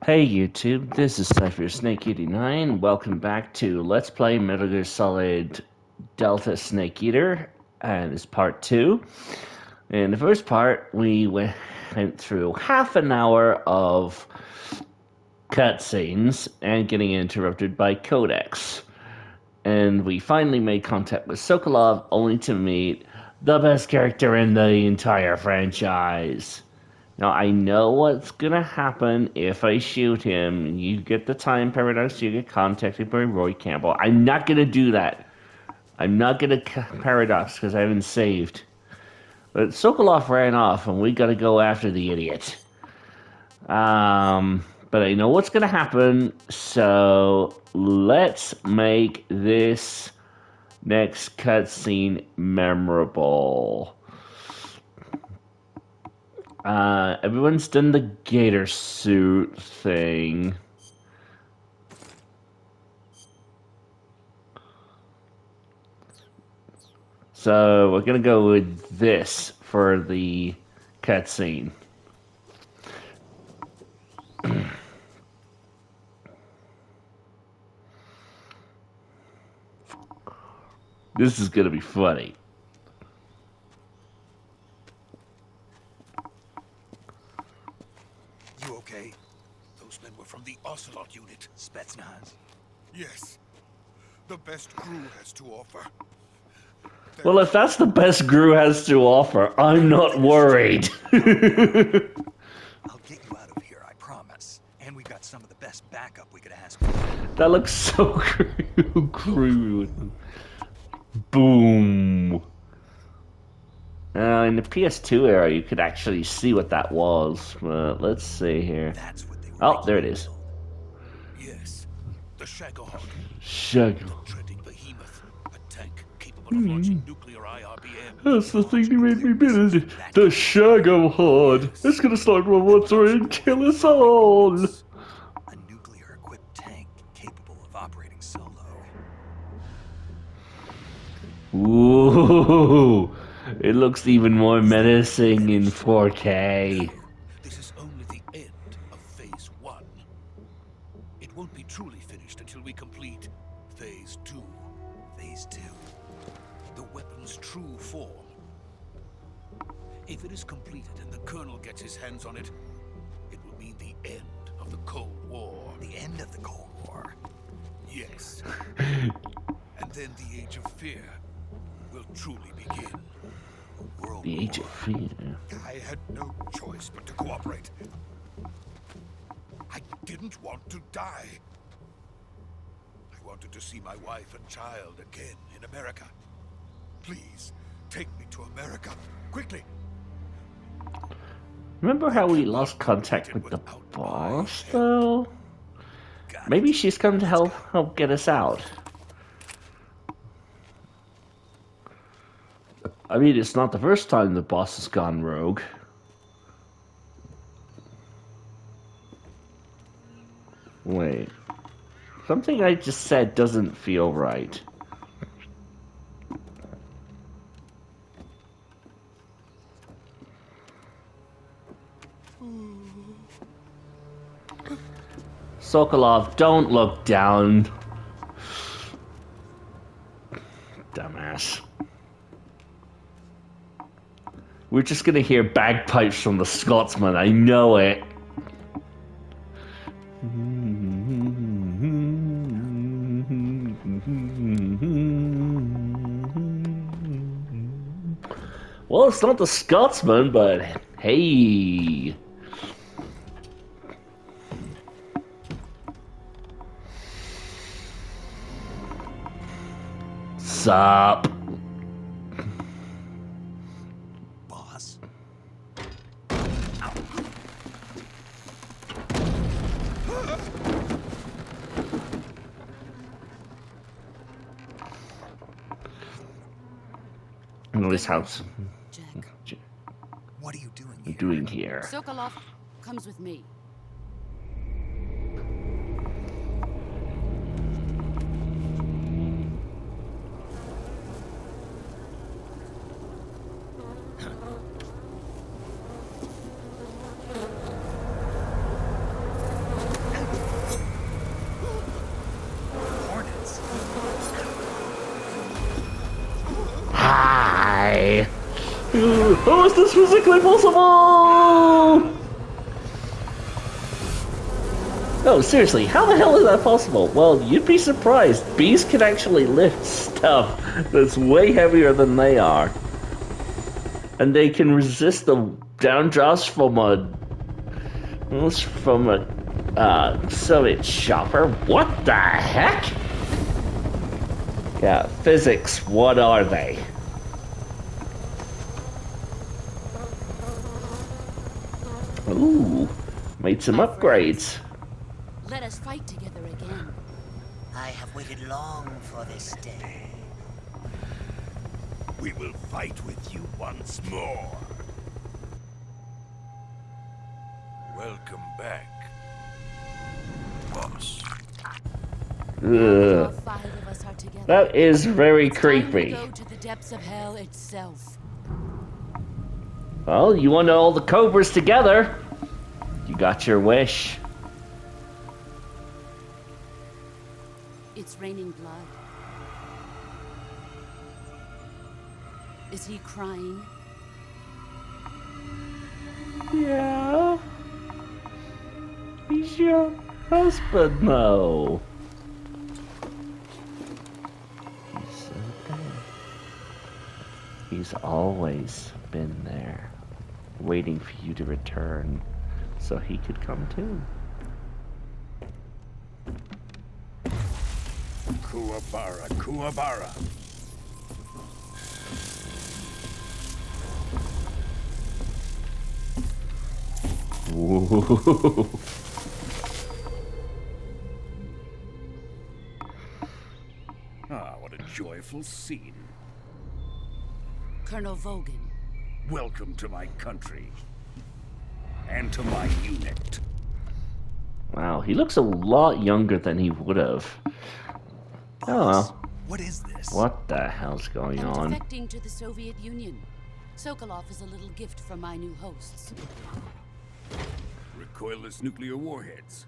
Hey YouTube, this is Cypher Snake 89. Welcome back to Let's Play Metal Gear Solid Delta Snake Eater, and it's part 2. In the first part, we went through half an hour of cutscenes and getting interrupted by Codex. And we finally made contact with Sokolov, only to meet the best character in the entire franchise. Now, I know what's gonna happen if I shoot him. You get the time paradox, you get contacted by Roy Campbell. I'm not gonna do that. I'm not gonna paradox because I haven't saved. But Sokolov ran off and we gotta go after the idiot. But I know what's gonna happen, so let's make this next cutscene memorable. Everyone's done the gator suit thing. So we're gonna go with this for the cutscene. This is gonna be funny. You okay? Those men were from the Ocelot unit, Spetsnaz. Yes. The best crew has to offer. Well, if that's the best Gru has to offer, I'm not worried. I'll get you out of here, I promise. And we've got some of the best backup we could ask for. That looks so crude. Boom. In the PS2 era, you could actually see what that was. But let's see here. That's what they were. Oh, there it is. Yes. The Shagahog. Shagahog. Treading behemoth. A tank capable of launching nuclear IRBM. That's the thing that made me build it. The Shagahog. It's gonna start World War III and kill us all. A nuclear-equipped tank capable of operating solo. Ooh. It looks even more menacing in 4K. This is only the end of Phase 1. It won't be truly finished until we complete Phase 2. Phase 2. The weapon's true form. If it is completed and the Colonel gets his hands on it, it will mean the end of the Cold War. The end of the Cold War. Yes. And then the Age of Fear will truly begin. World The Age of Fear. I had no choice but to cooperate. I didn't want to die. I wanted to see my wife and child again in America. Please, take me to America, quickly. Remember how we lost contact with the boss, though? Maybe she's come to help get us out. I mean, it's not the first time the boss has gone rogue. Wait. Something I just said doesn't feel right. Sokolov, don't look down. Dumbass. We're just gonna hear bagpipes from the Scotsman, I know it. Well, it's not the Scotsman, but hey. Sup? Boss. In this house. Jack. What are you doing I'm here? doing here. Sokolov comes with me. How is this physically possible? No, seriously, how the hell is that possible? Well, you'd be surprised. Bees can actually lift stuff that's way heavier than they are. And they can resist the downdrafts from a Soviet chopper. What the heck? Yeah, physics, what are they? Ooh, made some upgrades. Let us fight together again. I have waited long for this day. We will fight with you once more. Welcome back, boss. All Ugh. 5 of us are together. That is very It's time to creepy. go to the depths of hell itself. Well, you want all the cobras together. You got your wish. It's raining blood. Is he crying? Yeah. He's your husband, though. He's so good. He's always been there, waiting for you to return so he could come too. Kuwabara, Kuwabara. Ooh. Ah, what a joyful scene. Colonel Vogan. Welcome to my country. And to my unit. Wow, he looks a lot younger than he would have. Oh well. What is this? What the hell's going I'm on? defecting to the Soviet Union. Sokolov is a little gift from my new hosts. Recoilless nuclear warheads.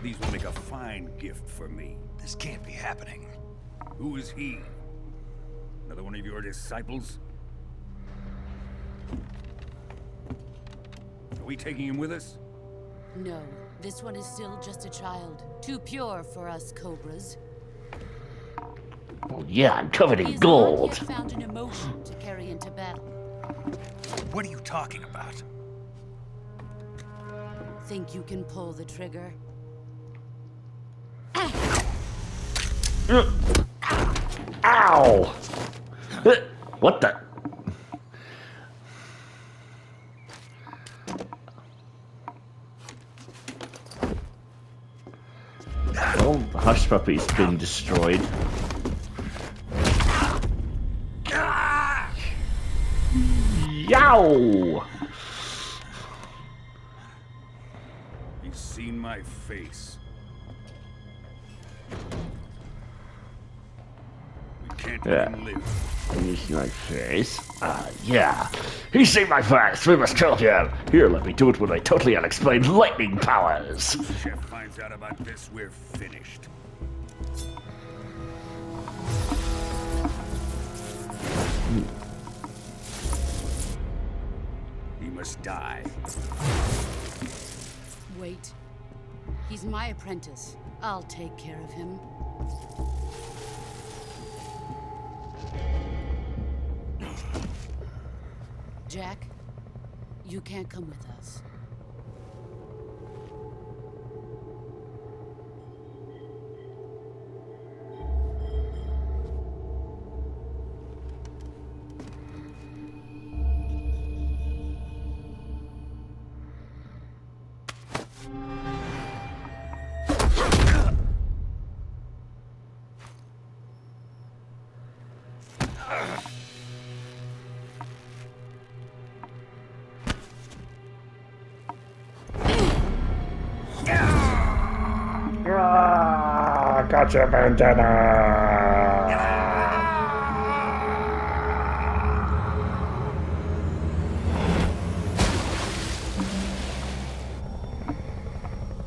These will make a fine gift for me. This can't be happening. Who is he? Another one of your disciples? Are we taking him with us? No, this one is still just a child. Too pure for us cobras. Well, yeah, I'm covered He in has gold. not yet found an emotion to carry into battle. What are you talking about? Think you can pull the trigger? Ow! What the? Well, the hush puppy's being destroyed. Yow! He's seen my face. We can't let him live. You see my face? Yeah. He seen my face. We must kill him. Here, let me do it with my totally unexplained lightning powers. Chef finds out about this, we're finished. He must die. Wait. He's my apprentice. I'll take care of him. Jack, you can't come with us. Gotcha, bandana.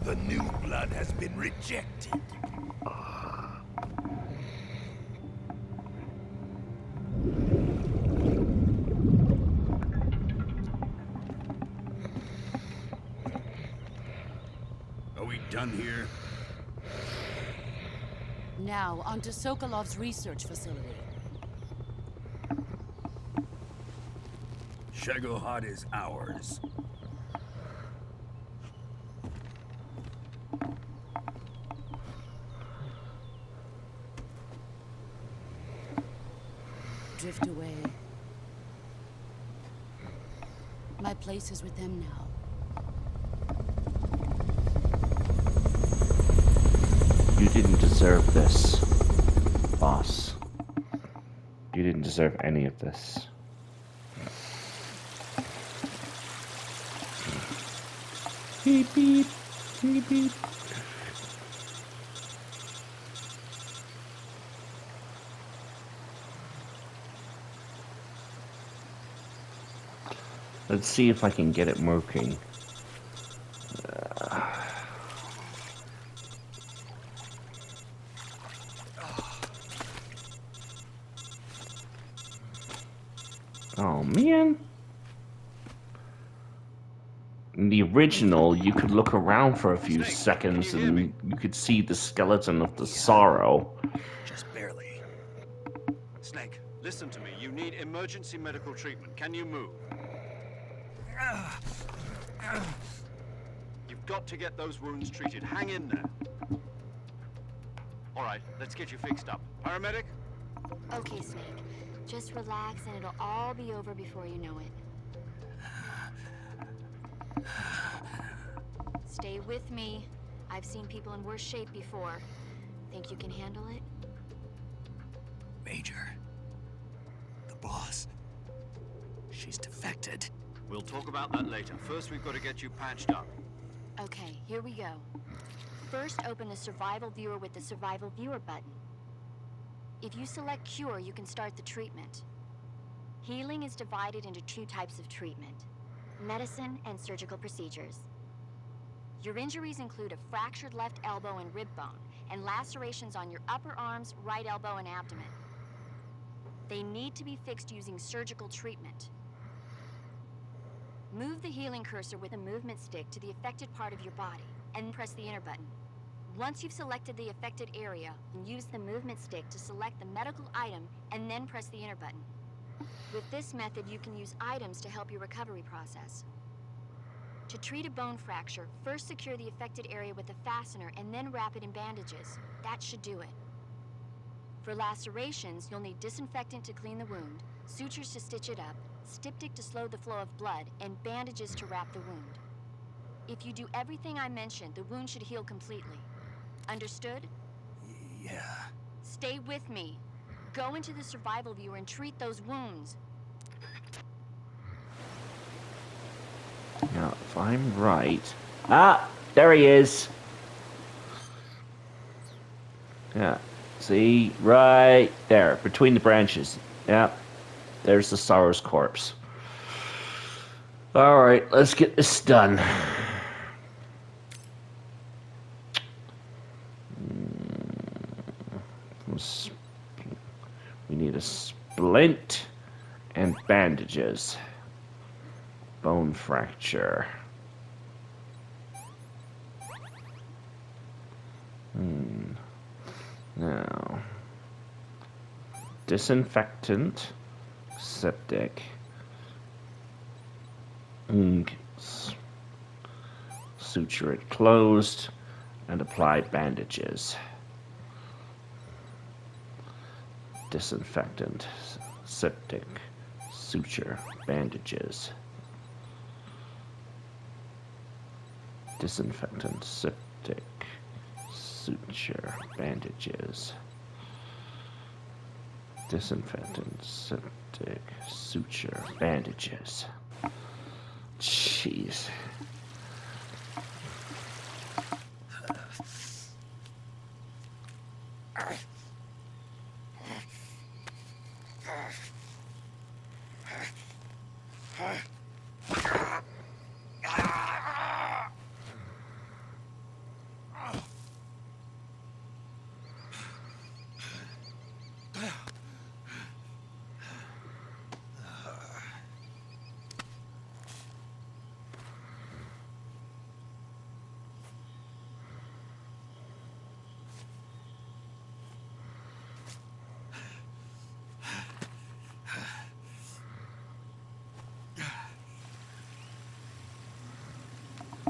The new blood has been rejected. done here? Now, onto Sokolov's research facility. Shagohod is ours. Drift away. My place is with them now. You didn't deserve this, boss. You didn't deserve any of this. Beep, beep, beep, beep. Let's see if I can get it working. Oh man. In the original, you could look around for a few seconds and you could see the skeleton of the Sorrow. Just barely. Snake, listen to me. You need emergency medical treatment. Can you move? You've got to get those wounds treated. Hang in there. All right, let's get you fixed up. Paramedic? Okay, Snake. Just relax and it'll all be over before you know it. Stay with me. I've seen people in worse shape before. Think you can handle it? Major. The boss. She's defected. We'll talk about that later. First, we've got to get you patched up. Okay, here we go. First, open the survival viewer with the survival viewer button. If you select cure, you can start the treatment. Healing is divided into two types of treatment: medicine and surgical procedures. Your injuries include a fractured left elbow and rib bone, and lacerations on your upper arms, right elbow, and abdomen. They need to be fixed using surgical treatment. Move the healing cursor with a movement stick to the affected part of your body, and press the enter button. Once you've selected the affected area, use the movement stick to select the medical item, and then press the enter button. With this method, you can use items to help your recovery process. To treat a bone fracture, first secure the affected area with a fastener and then wrap it in bandages. That should do it. For lacerations, you'll need disinfectant to clean the wound, sutures to stitch it up, styptic to slow the flow of blood, and bandages to wrap the wound. If you do everything I mentioned, the wound should heal completely. Understood? Yeah. Stay with me. Go into the survival viewer and treat those wounds. Now, if I'm right... Ah! There he is! Yeah. See? Right there. Between the branches. Yeah. There's the Sorrow's corpse. Alright, let's get this done. We need a splint and bandages. Bone fracture. Now. Disinfectant. Septic. Suture it closed and apply bandages. Disinfectant, septic, suture, bandages. Disinfectant, septic, suture, bandages. Disinfectant, septic, suture, bandages. Jeez.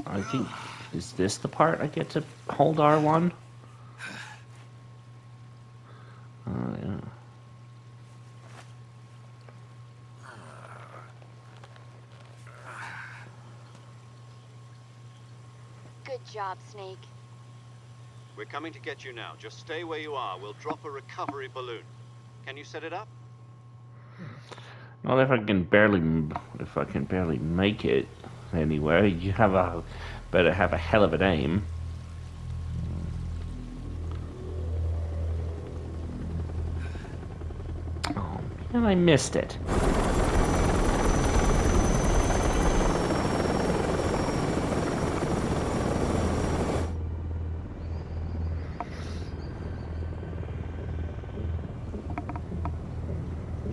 I think, is this the part I get to hold R1? Yeah. Good job, Snake. We're coming to get you now. Just stay where you are. We'll drop a recovery balloon. Can you set it up? Well, if I can barely make it anywhere, you better have a hell of an aim. Oh man, I missed it.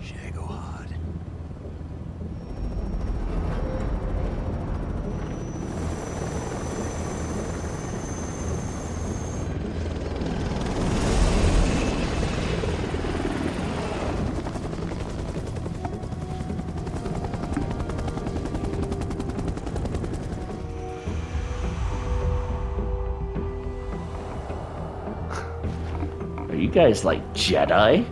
Shagohod. Are you guys like Jedi?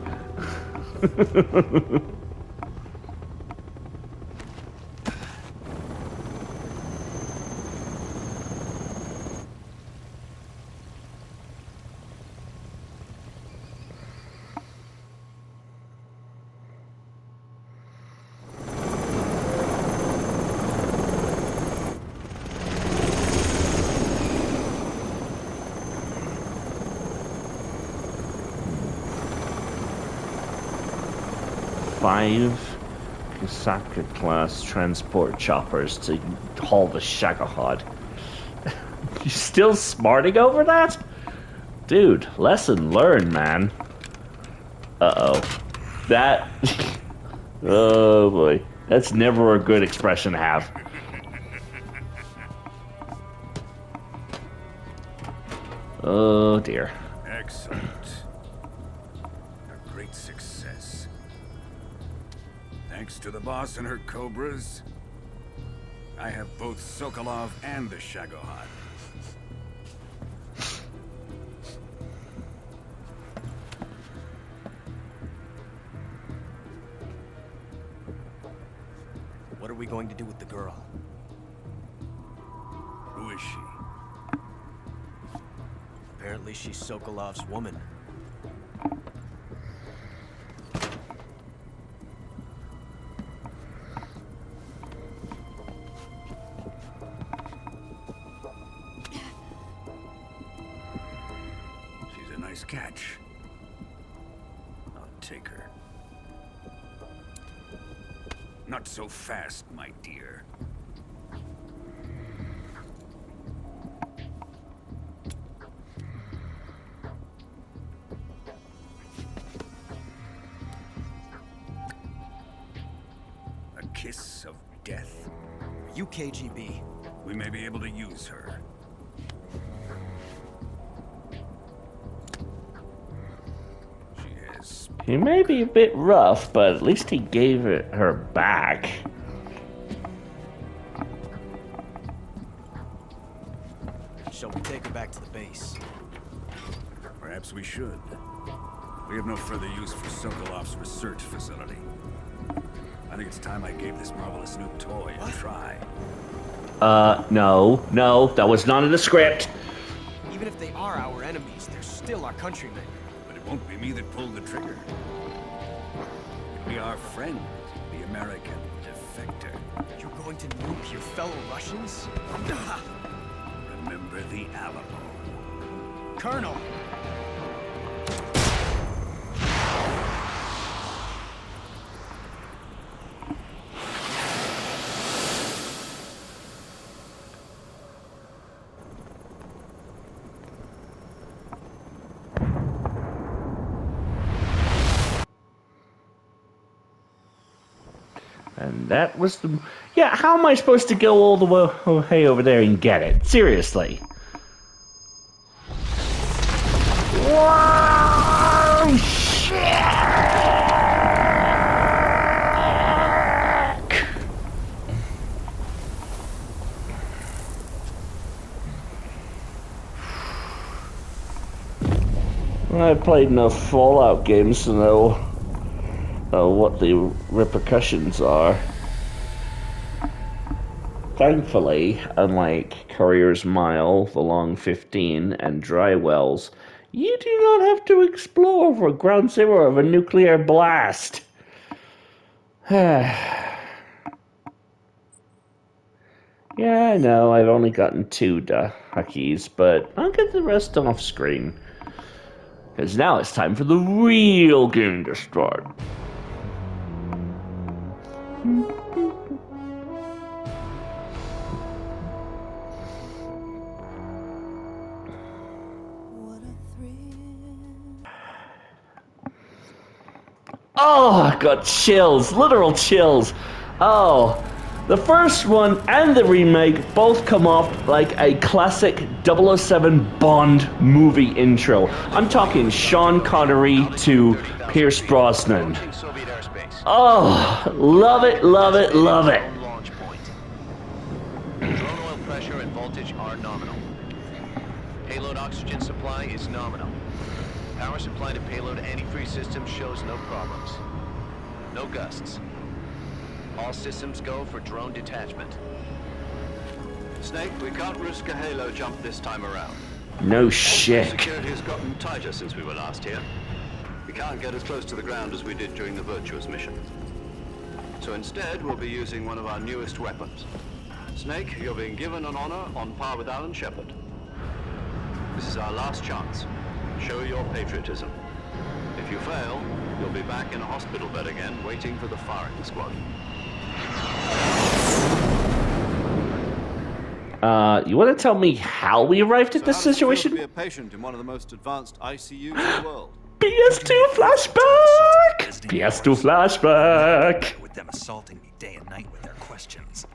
Five Kasaka-class transport choppers to haul the Shagohod. You still smarting over that? Dude, lesson learned, man. Uh-oh. That... oh, boy. That's never a good expression to have. Oh, dear. Excellent. A great success. Thanks to the boss and her cobras, I have both Sokolov and the Shagohod. What are we going to do with the girl? Who is she? Apparently she's Sokolov's woman. She's a nice catch. I'll take her. Not so fast, my dear. A kiss of death. Are you KGB? We may be able to use her. She has... He may be a bit rough, but at least he gave her back. Shall we take her back to the base? Perhaps we should. We have no further use for Sokolov's research facility. I think it's time I gave this marvelous new toy a try. No, that was not in the script. Even if they are our enemies, they're still our countrymen. But it won't be me that pulled the trigger. It'll be our friend, the American defector. You're going to nuke your fellow Russians? Remember the Alamo. Colonel! And that was the... Yeah, how am I supposed to go all the way over there and get it? Seriously. Whoa! Shit! I've played enough Fallout games to know what the repercussions are. Thankfully, unlike Courier's Mile, The Long 15, and Dry Wells, you do not have to explore for ground zero of a nuclear blast. Yeah, I know, I've only gotten 2 Huckies, but I'll get the rest off screen. Because now it's time for the real game to start. Oh, I got chills, literal chills. Oh, the first one and the remake both come off like a classic 007 Bond movie intro. I'm talking Sean Connery to Pierce Brosnan. Oh, love it, love it, love it. Drone oil pressure and voltage are nominal. Payload oxygen supply is nominal. Power supply to payload antifreeze system shows no problems. No gusts. All systems go for drone detachment. Snake, we can't risk a halo jump this time around. No shit. Security has gotten tighter since we were last here. We can't get as close to the ground as we did during the Virtuous mission. So instead, we'll be using one of our newest weapons. Snake, you're being given an honor on par with Alan Shepard. This is our last chance. Show your patriotism. If you fail, you'll be back in a hospital bed again, waiting for the firing squad. You want to tell me how we arrived at this situation? Be a patient in one of the most advanced ICUs in the world. PS2 flashback! PS2 flashback! With them assaulting me day and night with their questions.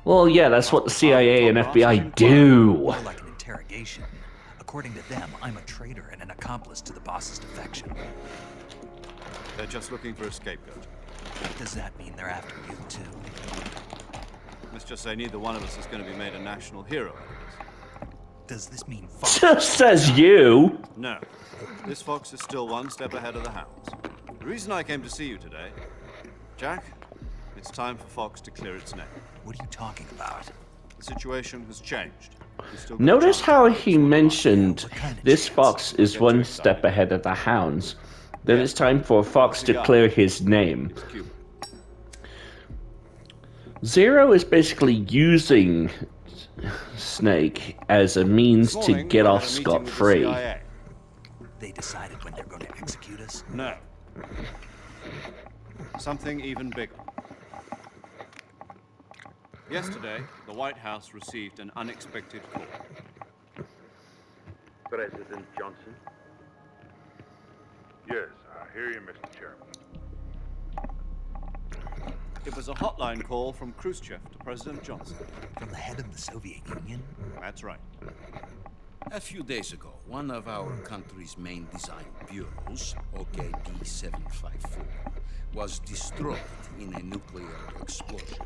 Well, yeah, that's what the CIA and FBI do. More like an interrogation. According to them, I'm a traitor and an accomplice to the boss's defection. They're just looking for a scapegoat. Does that mean they're after you too? Let's just say neither one of us is going to be made a national hero out of this. Does this mean Fox? Just says you. No. This Fox is still one step ahead of the hounds. The reason I came to see you today, Jack, it's time for Fox to clear its name. What are you talking about? The situation has changed. Notice how he mentioned this Fox is one step ahead of the hounds. Then it's time for Fox to clear his name. Zero is basically using Snake as a means to get off scot-free. They decided when they're going to execute us? No. Something even bigger. Yesterday, the White House received an unexpected call. President Johnson? Yes, I hear you, Mr. Chairman. It was a hotline call from Khrushchev to President Johnson. From the head of the Soviet Union? That's right. A few days ago, one of our country's main design bureaus, OKD-754, was destroyed in a nuclear explosion.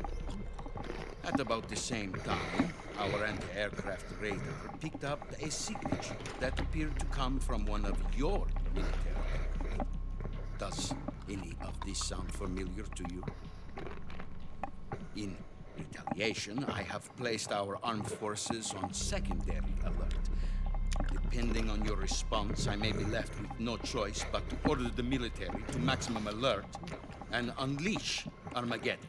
At about the same time, our anti-aircraft radar picked up a signature that appeared to come from one of your military aircraft. Does any of this sound familiar to you? In retaliation, I have placed our armed forces on secondary alert. Depending on your response, I may be left with no choice but to order the military to maximum alert and unleash Armageddon.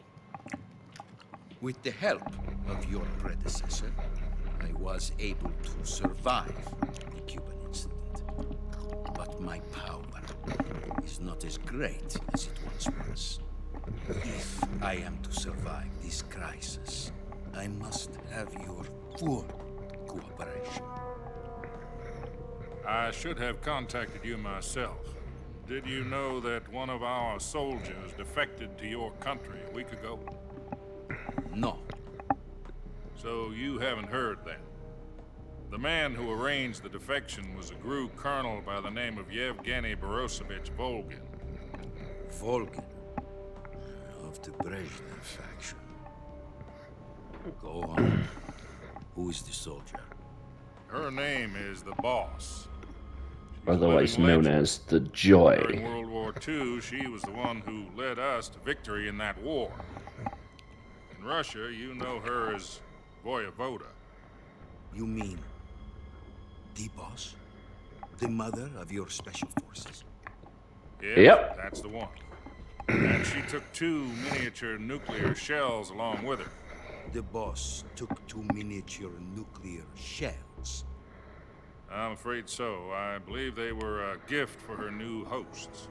With the help of your predecessor, I was able to survive the Cuban incident. But my power is not as great as it once was. If I am to survive this crisis, I must have your full cooperation. I should have contacted you myself. Did you know that one of our soldiers defected to your country a week ago? No. So you haven't heard then. The man who arranged the defection was a GRU colonel by the name of Yevgeny Borosovich Volgin. Volgin? Of the Brezhnev faction. Go on. Who is the soldier? Her name is the Boss. otherwise known as the Joy. During World War II, she was the one who led us to victory in that war. In Russia, you know her as Voyevoda. You mean the boss? The mother of your special forces? Yep. That's the one. And she took 2 miniature nuclear shells along with her. The boss took 2 miniature nuclear shells. I'm afraid so. I believe they were a gift for her new hosts.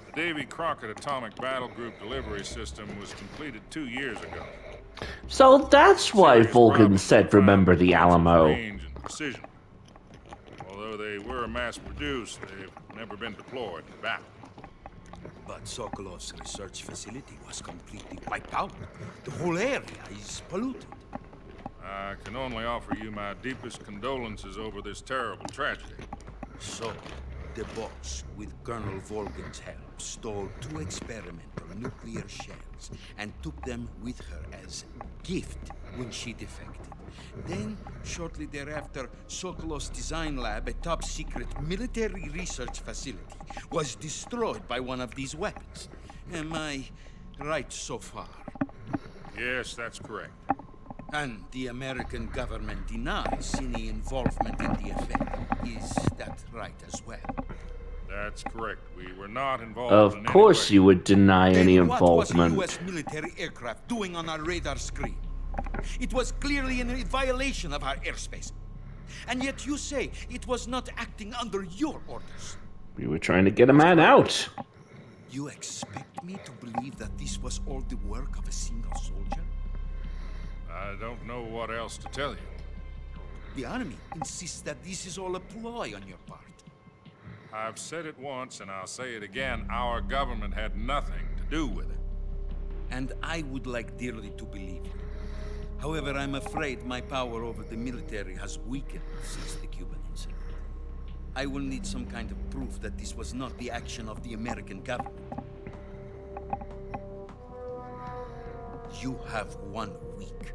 The Davy Crockett Atomic Battle Group delivery system was completed 2 years ago. So that's why Vulcan said, "Remember the Alamo." Range and precision. Although they were mass-produced, they've never been deployed in battle. But Sokolov's research facility was completely wiped out. The whole area is polluted. I can only offer you my deepest condolences over this terrible tragedy. So, the boss, with Colonel Volgan's help, stole 2 experimental nuclear shells and took them with her as gift when she defected. Then, shortly thereafter, Sokolov's design lab, a top-secret military research facility, was destroyed by one of these weapons. Am I right so far? Yes, that's correct. And the American government denies any involvement in the effect. Is that right as well? That's correct. We were not involved Of in course any way. you would deny any What involvement. was a U.S. military aircraft doing on our radar screen? It was clearly in violation of our airspace. And yet you say it was not acting under your orders. We were trying to get a man out. You expect me to believe that this was all the work of a single soldier? I don't know what else to tell you. The army insists that this is all a ploy on your part. I've said it once and I'll say it again. Our government had nothing to do with it. And I would like dearly to believe you. However, I'm afraid my power over the military has weakened since the Cuban incident. I will need some kind of proof that this was not the action of the American government. You have 1 week.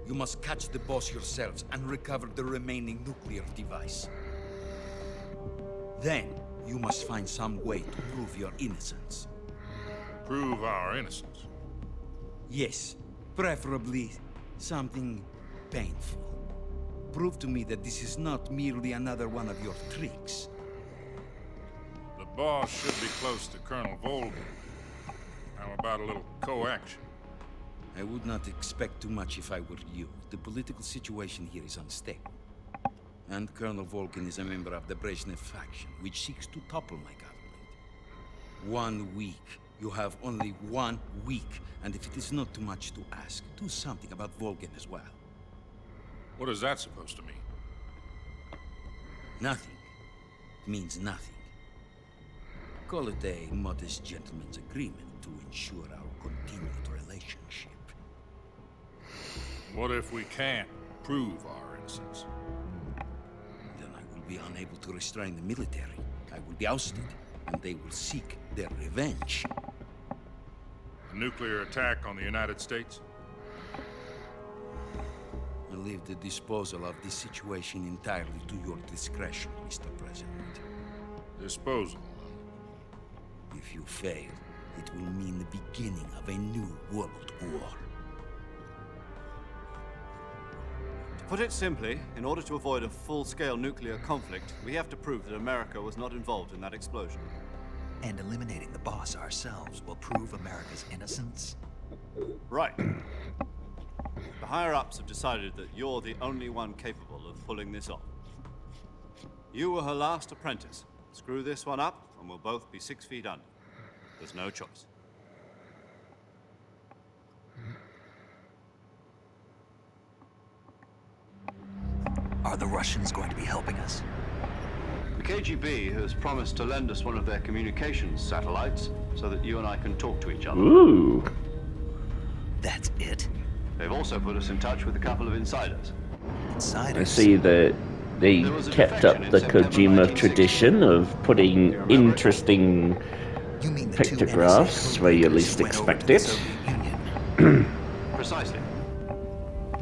You must catch the boss yourselves and recover the remaining nuclear device. Then, you must find some way to prove your innocence. Prove our innocence? Yes, preferably something painful. Prove to me that this is not merely another one of your tricks. The boss should be close to Colonel Volgan. How about a little co-action? I would not expect too much if I were you. The political situation here is unstable. And Colonel Volgan is a member of the Brezhnev faction, which seeks to topple my government. 1 week. You have only 1 week. And if it is not too much to ask, do something about Volgan as well. What is that supposed to mean? Nothing. It means nothing. Call it a modest gentleman's agreement to ensure our continued relationship. What if we can't prove our innocence? Then I will be unable to restrain the military. I will be ousted, and they will seek their revenge. A nuclear attack on the United States? I leave the disposal of this situation entirely to your discretion, Mr. President. Disposal? If you fail, it will mean the beginning of a new world war. To put it simply, in order to avoid a full-scale nuclear conflict, we have to prove that America was not involved in that explosion. And eliminating the boss ourselves will prove America's innocence? Right. The higher-ups have decided that you're the only one capable of pulling this off. You were her last apprentice. Screw this one up, and we'll both be 6 feet under. There's no choice. Are the Russians going to be helping us? The KGB has promised to lend us one of their communications satellites so that you and I can talk to each other. Ooh. That's it? They've also put us in touch with a couple of insiders. Insiders? I see that they kept up the Kojima tradition of putting interesting pictographs where you least expect it. Precisely.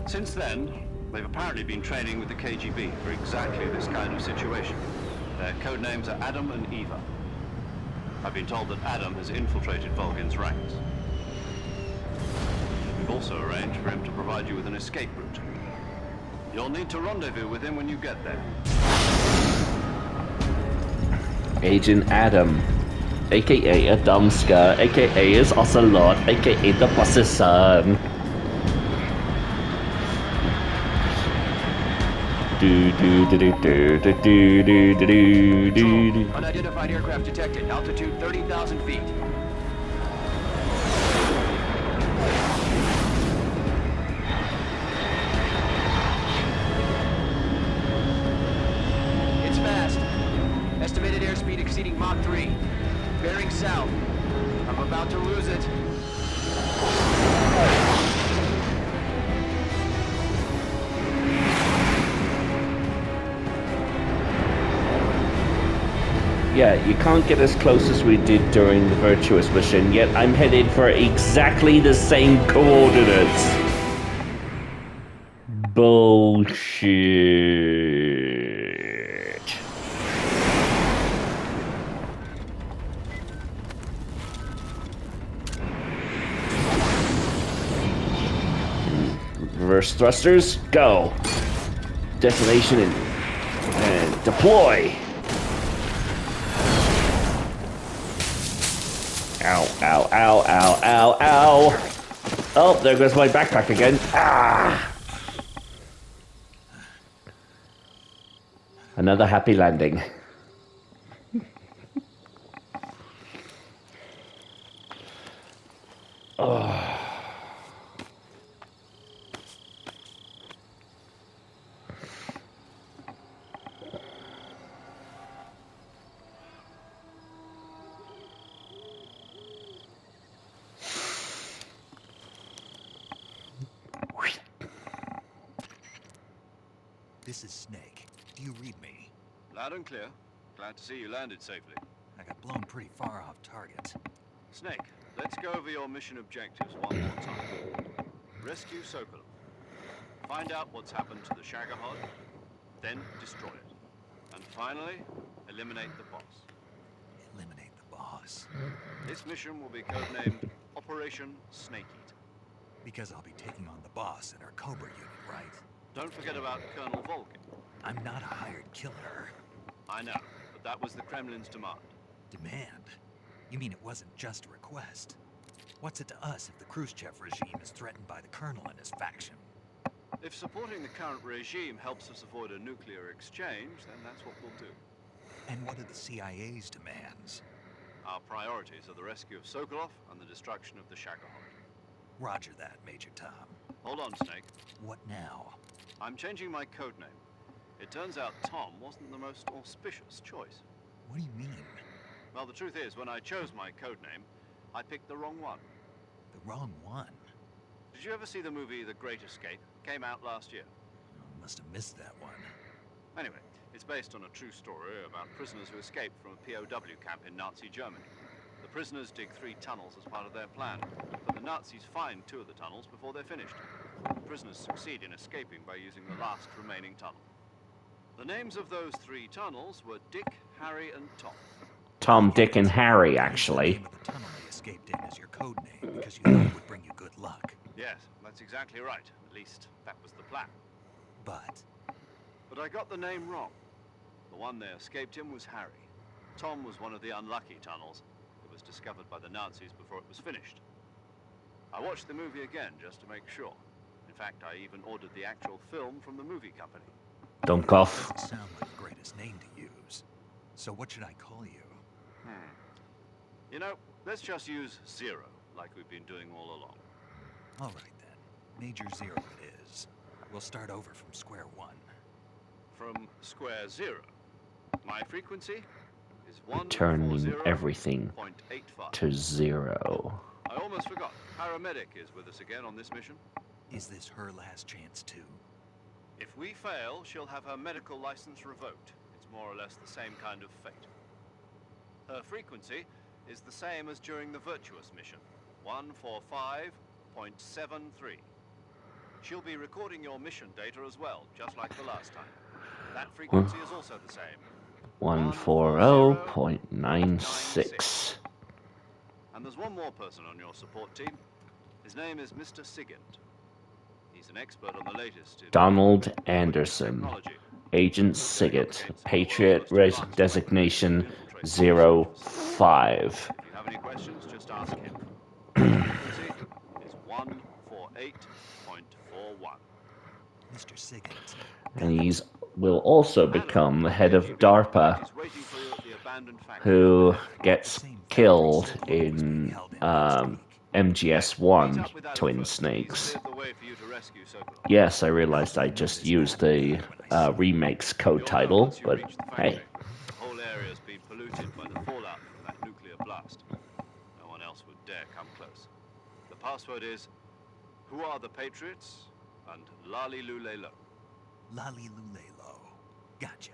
Since then, they've apparently been training with the KGB for exactly this kind of situation. Their code names are Adam and Eva. I've been told that Adam has infiltrated Vulcan's ranks. We've also arranged for him to provide you with an escape route. You'll need to rendezvous with him when you get there. Agent Adam, aka Adamska, aka is Ocelot, aka the boss's son. Unidentified aircraft detected. Altitude 30,000 feet. It's fast. Estimated airspeed exceeding Mach 3. Bearing south. I'm about to lose it. Yeah, you can't get as close as we did during the Virtuous mission, yet I'm headed for exactly the same coordinates. Bullshit. Reverse thrusters, go. Detonation and deploy. Ow, ow, ow, ow, ow, ow. Oh, there goes my backpack again. Ah! Another happy landing. Oh. This is Snake. Do you read me? Loud and clear. Glad to see you landed safely. I got blown pretty far off target. Snake, let's go over your mission objectives one more time. Rescue Sokolov. Find out what's happened to the Shagohod, then destroy it. And finally, eliminate the boss. Eliminate the boss? This mission will be codenamed Operation Snake Eater. Because I'll be taking on the boss in our Cobra unit, right? Don't forget about Colonel Volkin. I'm not a hired killer. I know, but that was the Kremlin's demand. Demand? You mean it wasn't just a request? What's it to us if the Khrushchev regime is threatened by the Colonel and his faction? If supporting the current regime helps us avoid a nuclear exchange, then that's what we'll do. And what are the CIA's demands? Our priorities are the rescue of Sokolov and the destruction of the Shagohod. Roger that, Major Tom. Hold on, Snake. What now? I'm changing my code name. It turns out Tom wasn't the most auspicious choice. What do you mean? Well, the truth is, when I chose my code name, I picked the wrong one. The wrong one? Did you ever see the movie The Great Escape? Came out last year. Oh, must have missed that one. Anyway, it's based on a true story about prisoners who escaped from a POW camp in Nazi Germany. The prisoners dig 3 tunnels as part of their plan, but the Nazis find 2 of the tunnels before they're finished. The prisoners succeed in escaping by using the last remaining tunnel. The names of those 3 tunnels were Dick, Harry, and Tom. Tom, Dick, and Harry, actually. The name of the tunnel they escaped in is your code name because you thought it would bring you good luck. Yes, that's exactly right. At least, that was the plan. But I got the name wrong. The one they escaped in was Harry. Tom was one of the unlucky tunnels. It was discovered by the Nazis before it was finished. I watched the movie again just to make sure. In fact, I even ordered the actual film from the movie company. Don't cough. Doesn't sound like the greatest name to use. So what should I call you? You know, let's just use Zero, like we've been doing all along. All right then. Major Zero it is. We'll start over from square one. From square 0. My frequency is 140.85. Turning everything to 0. I almost forgot. Paramedic is with us again on this mission. Is this her last chance too? If we fail, she'll have her medical license revoked. It's more or less the same kind of fate. Her frequency is the same as during the Virtuous mission, 145.73. She'll be recording your mission data as well, just like the last time. That frequency is also the same. 140.96. And there's one more person on your support team. His name is Mr. Sigint. He's an expert on the latest in Donald Anderson. Agent Sigint. Patriot designation 05. If you have any questions, just ask him. Frequency is 148.41. Mr. Sigint. And he's will also become the head of DARPA, who gets killed in MGS1 Twin Snakes. Yes, I realized I just used the remake's code title, but hey. The whole area's been polluted by the fallout from that nuclear blast. No one else would dare come close. The password is, "Who are the Patriots?" and Lali Lule Lo. Lali Lule Lo. Gotcha.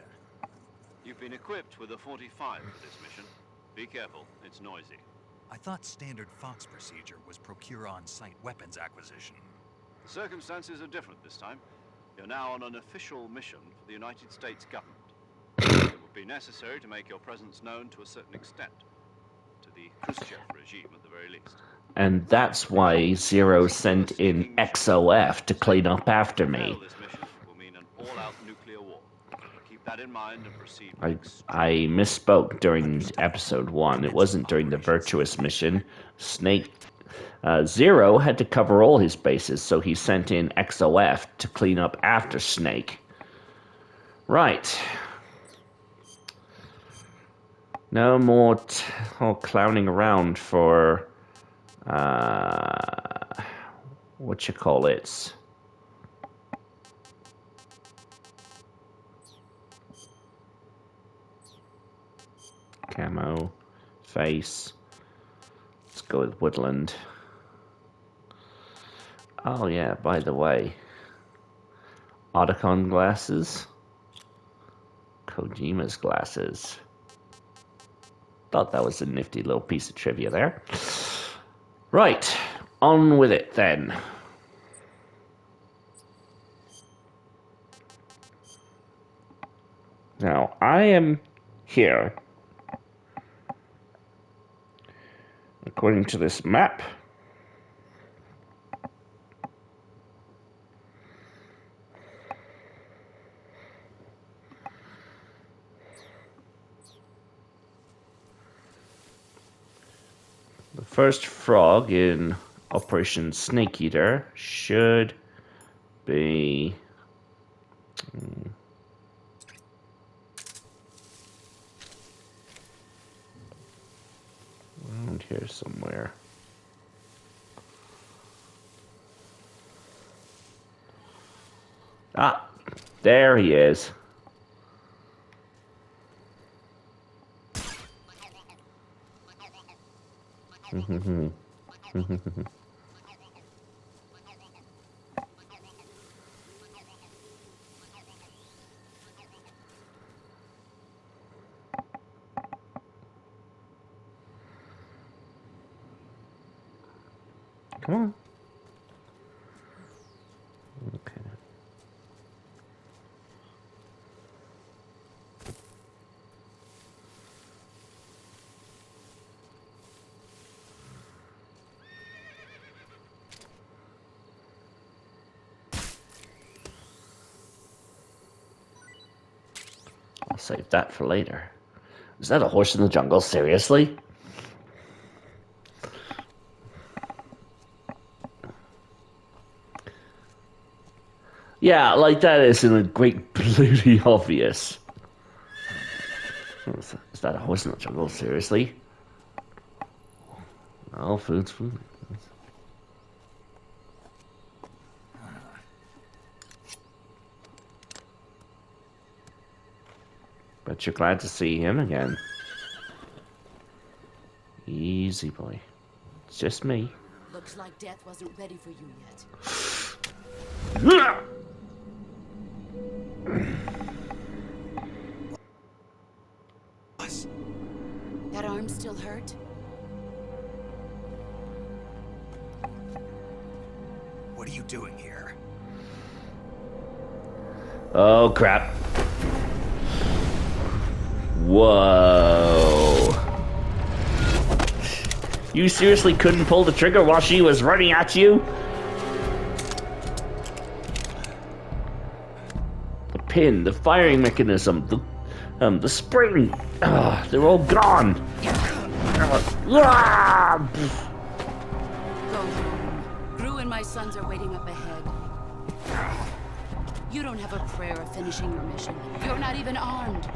You've been equipped with a 45 for this mission. Be careful, it's noisy. I thought standard Fox procedure was procure on-site weapons acquisition. The circumstances are different this time. You're now on an official mission for the United States government. It would be necessary to make your presence known to a certain extent. To the Khrushchev regime, at the very least. And that's why Zero sent in XOF to clean up after me. This mission will mean an all-out nuclear war. Keep that in mind and proceed. I misspoke during episode 1. It wasn't during the Virtuous mission. Zero had to cover all his bases, so he sent in XOF to clean up after Snake. Right. No more clowning around for whatchamacallit. Camo, face. Let's go with woodland. Oh yeah, by the way. Otacon glasses. Kojima's glasses. Thought that was a nifty little piece of trivia there. Right, on with it then. Now, I am here, according to this map, the first frog in Operation Snake Eater should be around here somewhere. Ah, there he is. Come on. Okay. I'll save that for later. Is that a horse in the jungle? Seriously? Yeah, like that isn't a great bloody obvious. Is that a horse in the jungle? Seriously? No, food's food. But you're glad to see him again. Easy, boy. It's just me. Looks like death wasn't ready for you yet. That arm still hurt? What are you doing here? Oh, crap. Whoa. You seriously couldn't pull the trigger while she was running at you? The pin, the firing mechanism, the spring, they're all gone. Go home. Gru and my sons are waiting up ahead. You don't have a prayer of finishing your mission. You're not even armed.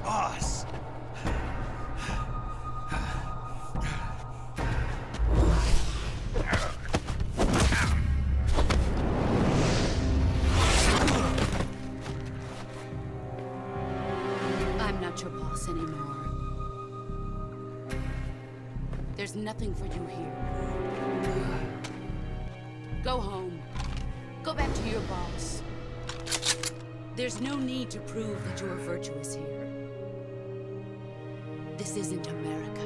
Boss! I'm not your boss anymore. There's nothing for you here. Go home. Go back to your boss. There's no need to prove that you are virtuous here. This isn't America.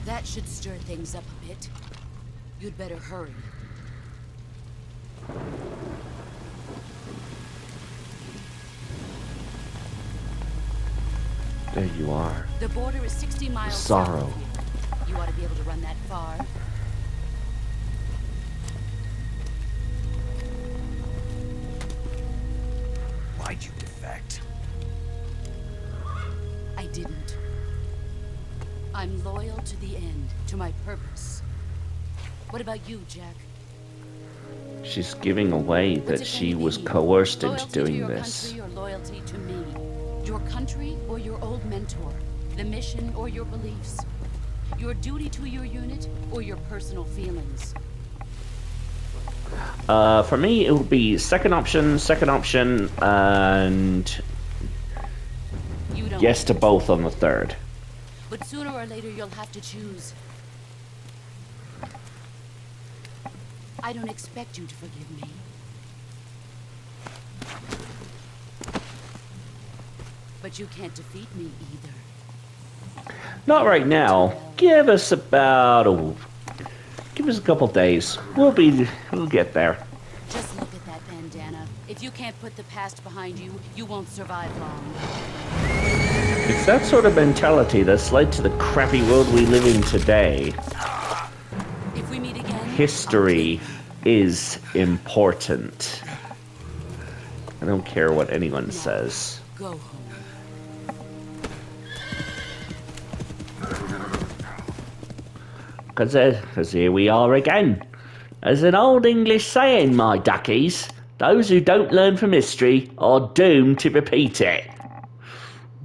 That should stir things up a bit. You'd better hurry. There you are. The border is 60 miles Sorrow. south of here. You ought to be able to run that far. Why'd you defect? I didn't. I'm loyal to the end, to my purpose. What about you, Jack? She's giving away What's that it she gonna was be? coerced into Loyalty to doing your this. country or loyalty to me? Your country or your old mentor? The mission or your beliefs? Your duty to your unit or your personal feelings? For me, it would be second option, and You don't. yes to both on the third. But sooner or later you'll have to choose. I don't expect you to forgive me. But you can't defeat me either. Not right now. Give us about give us a couple days. We'll get there. Just look at that bandana. If you can't put the past behind you, you won't survive long. It's that sort of mentality that's led to the crappy world we live in today. If we meet again, History is important. I don't care what anyone says. go home. Because here we are again. As an old English saying, my duckies, those who don't learn from history are doomed to repeat it.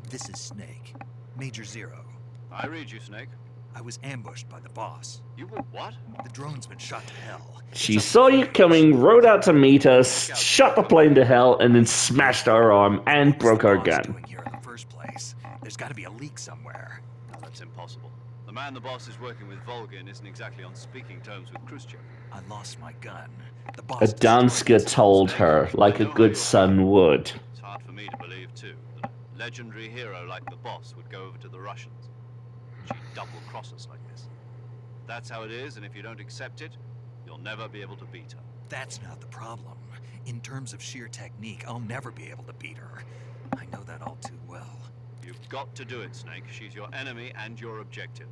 This is Snake. Major Zero. I read you, Snake. I was ambushed by the boss. You were what? The drone's been shot to hell. She saw you coming, rode out to meet us, shot the plane to hell, and then smashed our arm and broke our gun. Doing here in the first place. There's got to be a leak somewhere. No, that's impossible. The man the boss is working with, Volgin, isn't exactly on speaking terms with Khrushchev. I lost my gun. The boss Adanska told her, like a good son would. It's hard for me to believe, too, that a legendary hero like the boss would go over to the Russians. She'd double-cross us like this. That's how it is, and if you don't accept it, you'll never be able to beat her. That's not the problem. In terms of sheer technique, I'll never be able to beat her. I know that all too well. You've got to do it, Snake. She's your enemy and your objective.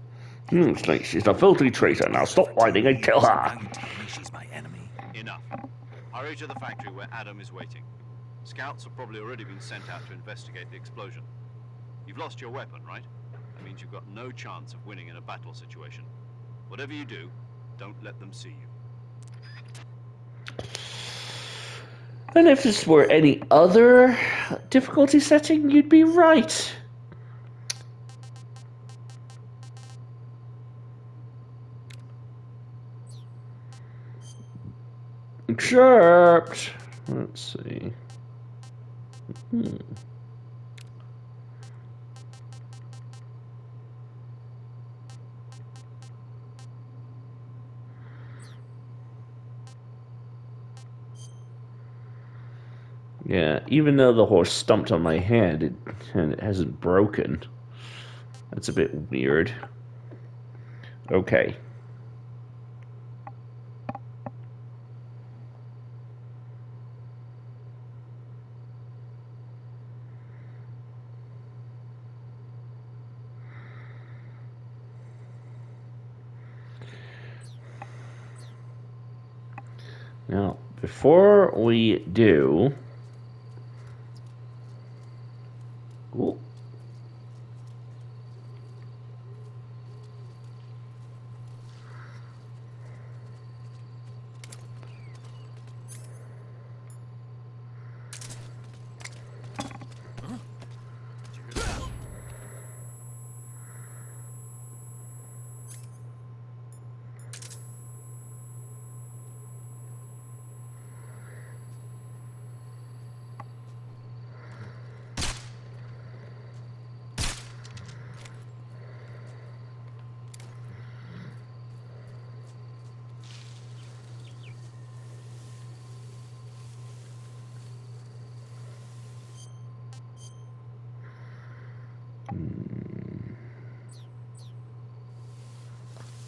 Snake, she's a filthy traitor. Now stop whining and kill her. Now you tell me she's my enemy. Enough. Hurry to the factory where Adam is waiting. Scouts have probably already been sent out to investigate the explosion. You've lost your weapon, right? That means you've got no chance of winning in a battle situation. Whatever you do, don't let them see you. And if this were any other difficulty setting, you'd be right. Except, let's see. Yeah, even though the horse stomped on my head, it hasn't broken. That's a bit weird. Okay. Now, before we do... Ooh.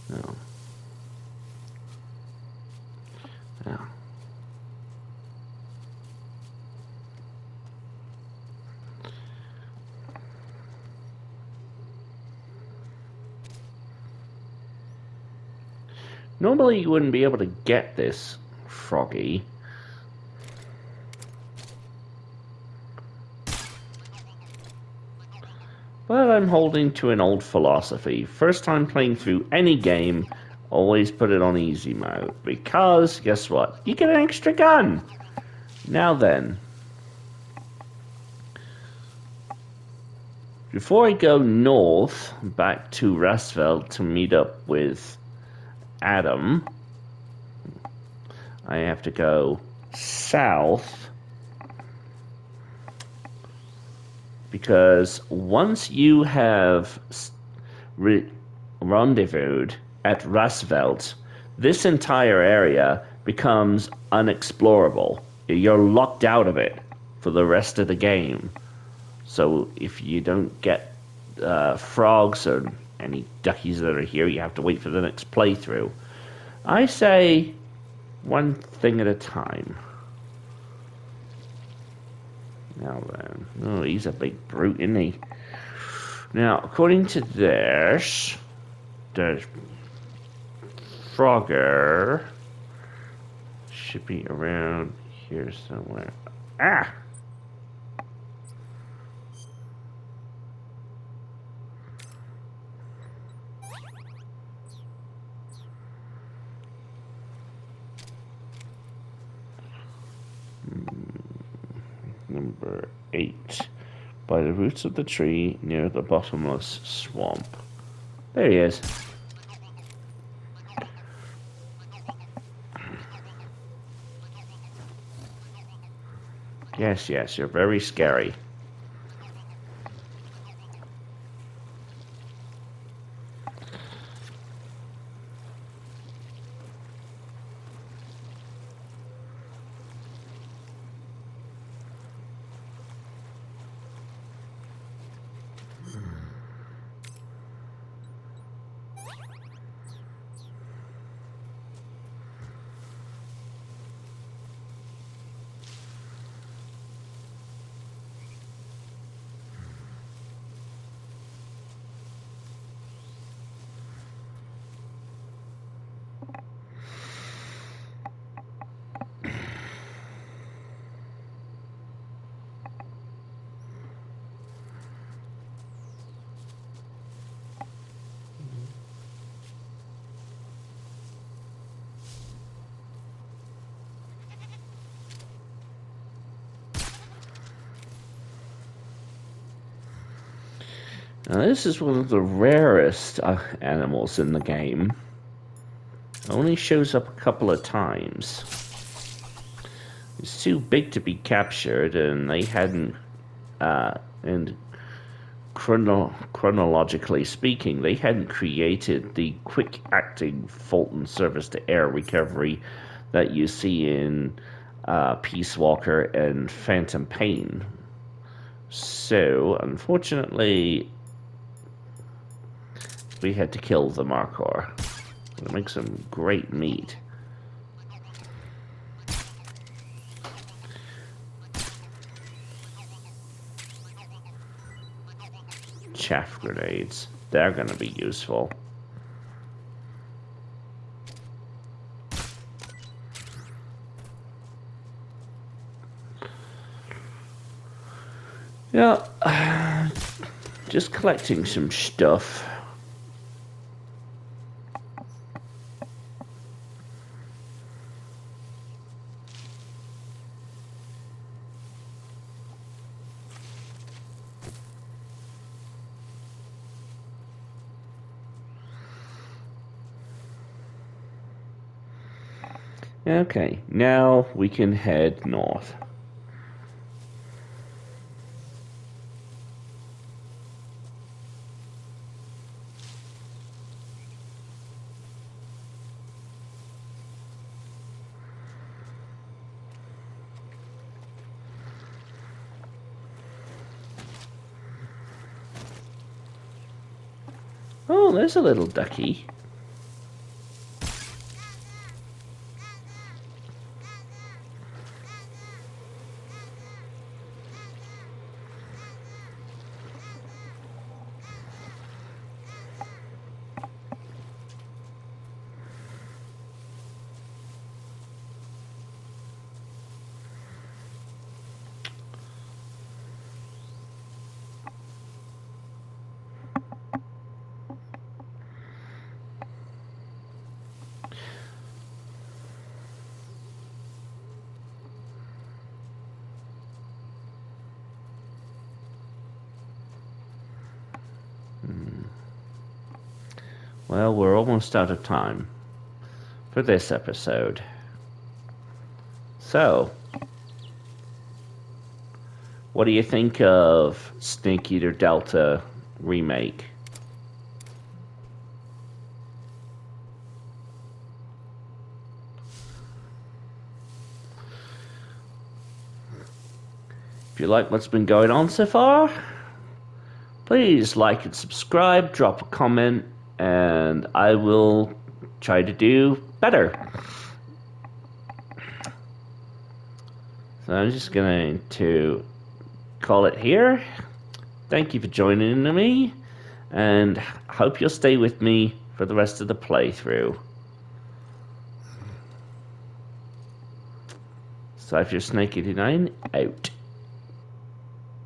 No. No. Normally you wouldn't be able to get this, Froggy. But I'm holding to an old philosophy. First time playing through any game, always put it on easy mode. Because, guess what? You get an extra gun! Now then. Before I go north, back to Rasfeld to meet up with Adam, I have to go south. Because once you have rendezvoused at Rasveld, this entire area becomes unexplorable. You're locked out of it for the rest of the game. So if you don't get frogs or any duckies that are here, you have to wait for the next playthrough. I say one thing at a time. Now then. Oh, he's a big brute, isn't he? Now, according to this, the Frogger should be around here somewhere. Ah! Number 8. By the roots of the tree near the bottomless swamp. There he is. Yes, yes, you're very scary. Now this is one of the rarest animals in the game. It only shows up a couple of times. It's too big to be captured, and they hadn't, and chronologically speaking, they hadn't created the quick-acting Fulton surface-to-air recovery that you see in Peace Walker and Phantom Pain. So, unfortunately, we had to kill the Markor. It'll make some great meat. Chaff grenades. They're gonna be useful. Yeah, just collecting some stuff. Okay, now we can head north. Oh, there's a little ducky. Well, we're almost out of time for this episode. So, what do you think of Snake Eater Delta remake? If you like what's been going on so far, please like and subscribe, drop a comment, and I will try to do better. So I'm just going to call it here. Thank you for joining me, and hope you'll stay with me for the rest of the playthrough. So if you're Snake 89, out.